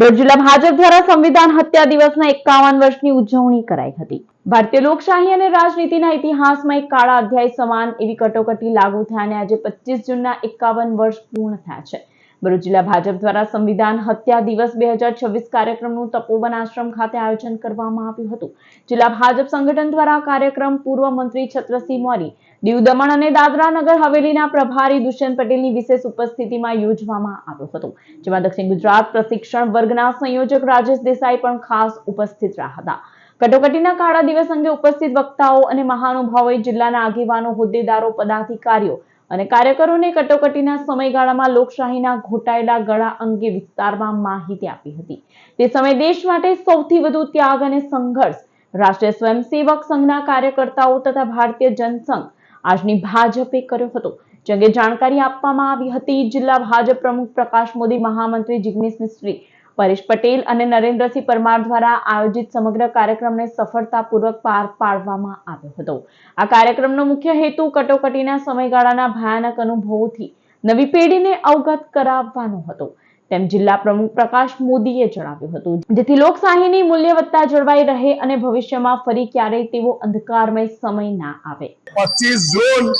ભરૂચ જિલ્લા ભાજપ દ્વારા સંવિધાન હત્યા દિવસના 51 વર્ષની ઉજવણી કરાઈ હતી। ભારતીય લોકશાહી અને રાજનીતિના ઇતિહાસમાં એક કાળા અધ્યાય સમાન એવી કટોકટી લાગુ થયાને આજે 25 જૂનના 51 વર્ષ પૂર્ણ થયા છે। ભરૂચ જિલ્લા ભાજપ દ્વારા સંવિધાન હત્યા દિવસ 2026 કાર્યક્રમનું તપોવન આશ્રમ ખાતે આયોજન કરવામાં આવ્યું હતું। જિલ્લા ભાજપ સંગઠન દ્વારા આ કાર્યક્રમ પૂર્વ મંત્રી છત્રસિંહ મોરી, દીવ દમણ અને દાદરા નગર હવેલીના પ્રભારી દુષ્યંત પટેલની વિશેષ ઉપસ્થિતિમાં યોજવામાં આવ્યો હતો, જેમાં દક્ષિણ ગુજરાત પ્રશિક્ષણ વર્ગના સંયોજક રાજેશ દેસાઈ પણ ખાસ ઉપસ્થિત રહ્યા હતા। કટોકટીના કાળા દિવસ અંગે ઉપસ્થિત વક્તાઓ અને મહાનુભાવોએ જિલ્લાના આગેવાનો, હોદ્દેદારો, પદાધિકારીઓ અને કાર્યકરોને કટોકટીના સમયગાળામાં લોકશાહીના ઘોટાયેલા ગળા અંગે વિસ્તારમાં માહિતી આપી હતી। તે સમયે દેશ માટે સૌથી વધુ ત્યાગ અને સંઘર્ષ રાષ્ટ્રીય સ્વયંસેવક સંઘના કાર્યકર્તાઓ તથા ભારતીય જનસંઘ આજની ભાજપે કર્યો હતો, જે અંગે જાણકારી આપવામાં આવી હતી। જિલ્લા ભાજપ પ્રમુખ પ્રકાશ મોદી, મહામંત્રી જિગ્નેશ મિસ્ત્રી, પરેશ પટેલ અને નરેન્દ્રસિંહ પરમાર દ્વારા આયોજિત સમગ્ર કાર્યક્રમને સફળતાપૂર્વક પાર પાડવામાં આવ્યો હતો। આ કાર્યક્રમનો મુખ્ય હેતુ કટોકટીના સમયગાળાના ભયાનક અનુભવોથી નવી પેઢીને અવગત કરાવવાનો હતો, તેમ જિલ્લા પ્રમુખ પ્રકાશ મોદીએ જણાવ્યું હતું, જેથી લોકશાહીની મૂલ્યવત્તા જળવાઈ રહે અને ભવિષ્યમાં ફરી ક્યારેય તેવો અંધકારમય સમય ના આવે। 25 જૂન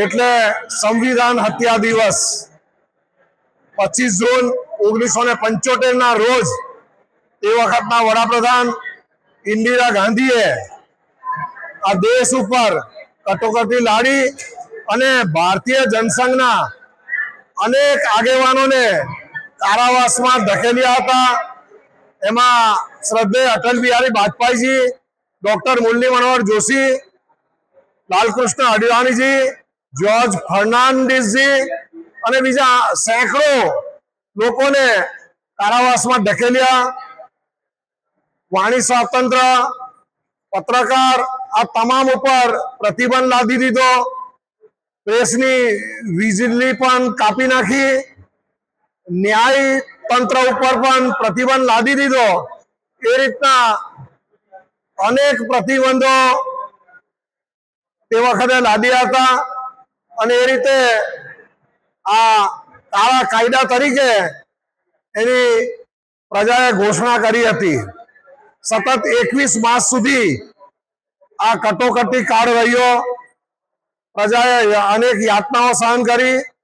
એટલે સંવિધાન હત્યા દિવસ। 25 જૂન 1975 ના રોજ તે વખતના વડાપ્રધાન ઇન્દિરા ગાંધીએ આ દેશ ઉપર કટોકટી લાડી અને ભારતીય જનસંઘના અનેક આગેવાનોને કારાવાસમાં ધકેલ્યા હતા। એમાં શ્રદ્ધેય અટલ બિહારી વાજપેયીજી, ડોક્ટર મુરલી મનોહર જોશી, લાલકૃષ્ણ અડવાણીજી, જ્યોર્જ ફર્નાન્ડીસજી અને બીજા સેંકડો લોકોને કારાવાસમાં ધકેલ્યા। વાણી સ્વાતંત્ર્ય, પત્રકાર આ તમામ ઉપર પ્રતિબંધ લાદી દીધો। પ્રેસની વીજળી પણ કાપી નાખી। ન્યાય તંત્ર ઉપર પણ પ્રતિબંધ લાદી દીધો। એ રીતના અનેક પ્રતિબંધો તે વખતે લાદ્યા હતા અને એ રીતે આ કાળા કાયદા તરીકે એની પ્રજાએ ઘોષણા કરી હતી। સતત 21 માસ સુધી આ કટોકટી કાળ રહ્યો। પ્રજાએ અનેક યાતનાઓ સહન કરી।